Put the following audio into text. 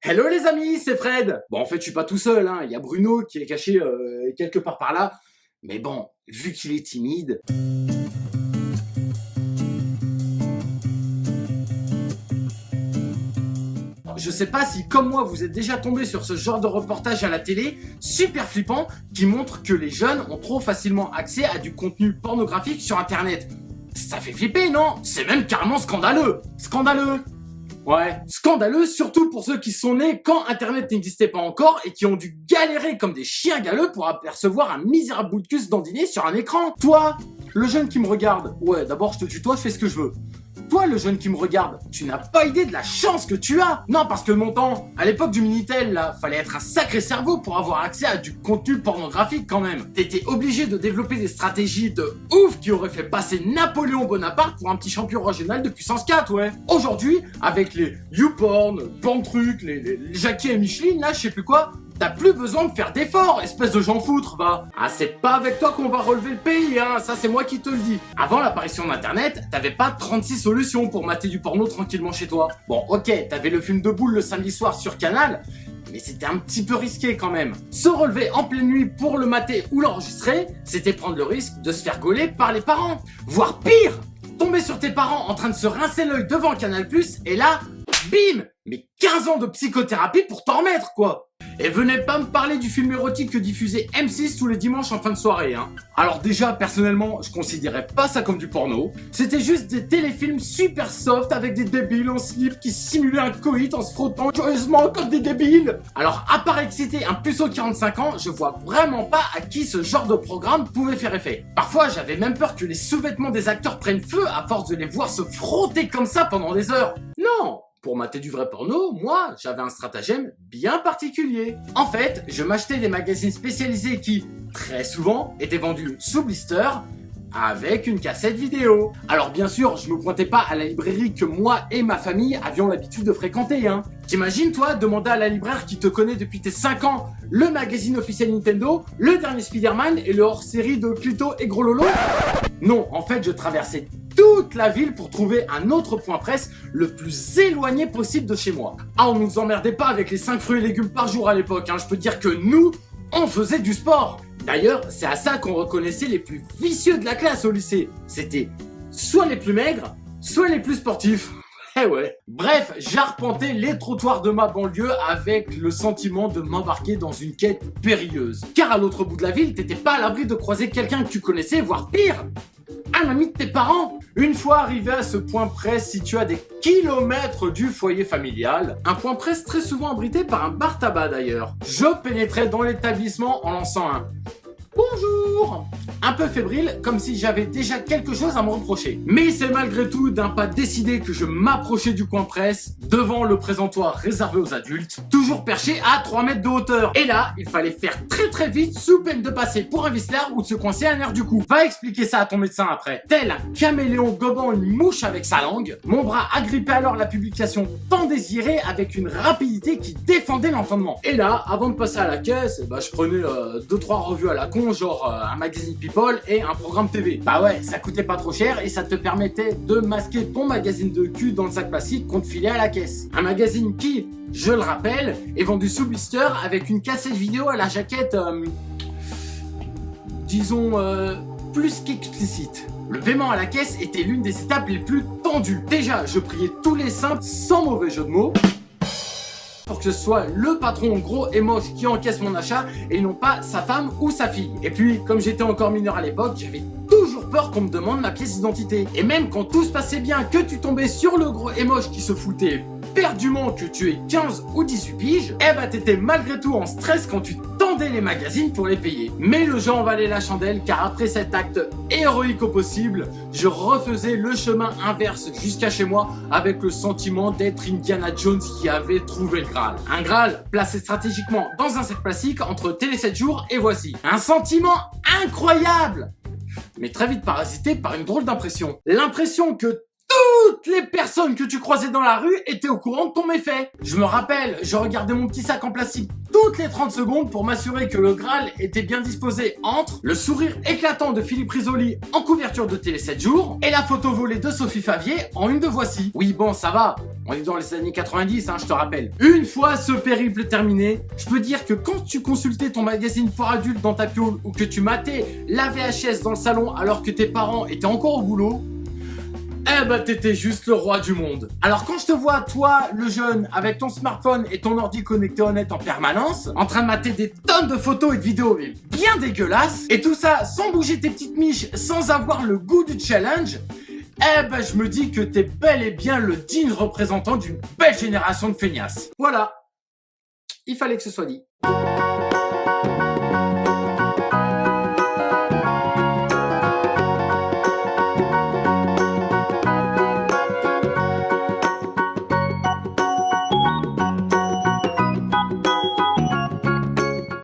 Hello les amis, c'est Fred. Bon, en fait, je suis pas tout seul, hein. Il y a Bruno qui est caché quelque part par là. Mais bon, vu qu'il est timide... Je sais pas si, comme moi, vous êtes déjà tombé sur ce genre de reportage à la télé, super flippant, qui montre que les jeunes ont trop facilement accès à du contenu pornographique sur Internet. Ça fait flipper, non? C'est même carrément scandaleux. Scandaleux. Ouais, scandaleux, surtout pour ceux qui sont nés quand Internet n'existait pas encore et qui ont dû galérer comme des chiens galeux pour apercevoir un misérable bout de cul se dandiner sur un écran. Toi, le jeune qui me regarde, ouais, d'abord je te tutoie, je fais ce que je veux. Toi, le jeune qui me regarde, tu n'as pas idée de la chance que tu as. Non, parce que mon temps, à l'époque du Minitel, là, fallait être un sacré cerveau pour avoir accès à du contenu pornographique quand même. T'étais obligé de développer des stratégies de ouf qui auraient fait passer Napoléon Bonaparte pour un petit champion régional de puissance 4, ouais. Aujourd'hui, avec les YouPorn, Porntruc, les Jackie et Micheline, là, je sais plus quoi, t'as plus besoin de faire d'efforts, espèce de Jean Foutre, va. Ah, c'est pas avec toi qu'on va relever le pays, hein, ça c'est moi qui te le dis. Avant l'apparition d'Internet, t'avais pas 36 solutions pour mater du porno tranquillement chez toi. Bon, ok, t'avais le film de boule le samedi soir sur Canal, mais c'était un petit peu risqué quand même. Se relever en pleine nuit pour le mater ou l'enregistrer, c'était prendre le risque de se faire gauler par les parents. Voire pire, tomber sur tes parents en train de se rincer l'œil devant Canal+, et là, bim, mais 15 ans de psychothérapie pour t'en remettre, quoi. Et venez pas me parler du film érotique que diffusait M6 tous les dimanches en fin de soirée, hein. Alors déjà, personnellement, je considérais pas ça comme du porno. C'était juste des téléfilms super soft avec des débiles en slip qui simulaient un coït en se frottant joyeusement comme des débiles. Alors, à part exciter un puceau de 45 ans, je vois vraiment pas à qui ce genre de programme pouvait faire effet. Parfois, j'avais même peur que les sous-vêtements des acteurs prennent feu à force de les voir se frotter comme ça pendant des heures. Non! Pour mater du vrai porno, moi, j'avais un stratagème bien particulier. En fait, je m'achetais des magazines spécialisés qui, très souvent, étaient vendus sous blister avec une cassette vidéo. Alors bien sûr, je me pointais pas à la librairie que moi et ma famille avions l'habitude de fréquenter, hein. T'imagines, toi, demander à la libraire qui te connaît depuis tes 5 ans le magazine officiel Nintendo, le dernier Spider-Man et le hors-série de Clito et Gros Lolo? Non, en fait, je traversais toute la ville pour trouver un autre point presse le plus éloigné possible de chez moi. Ah, on nous emmerdait pas avec les 5 fruits et légumes par jour à l'époque, hein. Je peux te dire que nous, on faisait du sport. D'ailleurs, c'est à ça qu'on reconnaissait les plus vicieux de la classe au lycée. C'était soit les plus maigres, soit les plus sportifs. Eh ouais. Bref, j'arpentais les trottoirs de ma banlieue avec le sentiment de m'embarquer dans une quête périlleuse. Car à l'autre bout de la ville, t'étais pas à l'abri de croiser quelqu'un que tu connaissais, voire pire, un ami de tes parents. Une fois arrivé à ce point presse situé à des kilomètres du foyer familial, un point presse très souvent abrité par un bar tabac d'ailleurs, je pénétrais dans l'établissement en lançant un bonjour, un peu fébrile, comme si j'avais déjà quelque chose à me reprocher. Mais c'est malgré tout d'un pas décidé que je m'approchais du coin presse, devant le présentoir réservé aux adultes, toujours perché à 3 mètres de hauteur. Et là, il fallait faire très vite, sous peine de passer pour un vicelard ou de se coincer un nerf du cou. Va expliquer ça à ton médecin après. Tel un caméléon gobant une mouche avec sa langue, mon bras agrippait alors la publication tant désirée avec une rapidité qui défendait l'entendement. Et là, avant de passer à la caisse, je prenais 2-3 revues à la con, genre un magazine People et un programme TV. Bah ouais, ça coûtait pas trop cher et ça te permettait de masquer ton magazine de cul dans le sac plastique qu'on te filait à la caisse. Un magazine qui, je le rappelle, est vendu sous blister avec une cassette vidéo à la jaquette, disons, plus qu'explicite. Le paiement à la caisse était l'une des étapes les plus tendues. Déjà, je priais tous les saints, sans mauvais jeu de mots, pour que ce soit le patron gros et moche qui encaisse mon achat et non pas sa femme ou sa fille. Et puis, comme j'étais encore mineur à l'époque, j'avais toujours peur qu'on me demande ma pièce d'identité. Et même quand tout se passait bien, que tu tombais sur le gros et moche qui se foutait perdument que tu aies 15 ou 18 piges, t'étais malgré tout en stress quand tu tendais les magazines pour les payer. Mais le jeu en valait la chandelle, car après cet acte héroïque au possible, je refaisais le chemin inverse jusqu'à chez moi avec le sentiment d'être Indiana Jones qui avait trouvé le Graal. Un Graal placé stratégiquement dans un sac plastique entre Télé 7 jours et Voici. Un sentiment incroyable, mais très vite parasité par une drôle d'impression. L'impression que Toutes les personnes que tu croisais dans la rue étaient au courant de ton méfait. Je me rappelle, je regardais mon petit sac en plastique toutes les 30 secondes pour m'assurer que le Graal était bien disposé entre le sourire éclatant de Philippe Risoli en couverture de Télé 7 jours et la photo volée de Sophie Favier en une de Voici. Oui bon, ça va, on est dans les années 90, je te rappelle. Une fois ce périple terminé, je peux dire que quand tu consultais ton magazine pour adultes dans ta piole ou que tu matais la VHS dans le salon alors que tes parents étaient encore au boulot, eh ben t'étais juste le roi du monde. Alors quand je te vois, toi, le jeune, avec ton smartphone et ton ordi connecté au net en permanence, en train de mater des tonnes de photos et de vidéos mais bien dégueulasses, et tout ça sans bouger tes petites miches, sans avoir le goût du challenge, eh ben je me dis que t'es bel et bien le digne représentant d'une belle génération de feignasses. Voilà, il fallait que ce soit dit.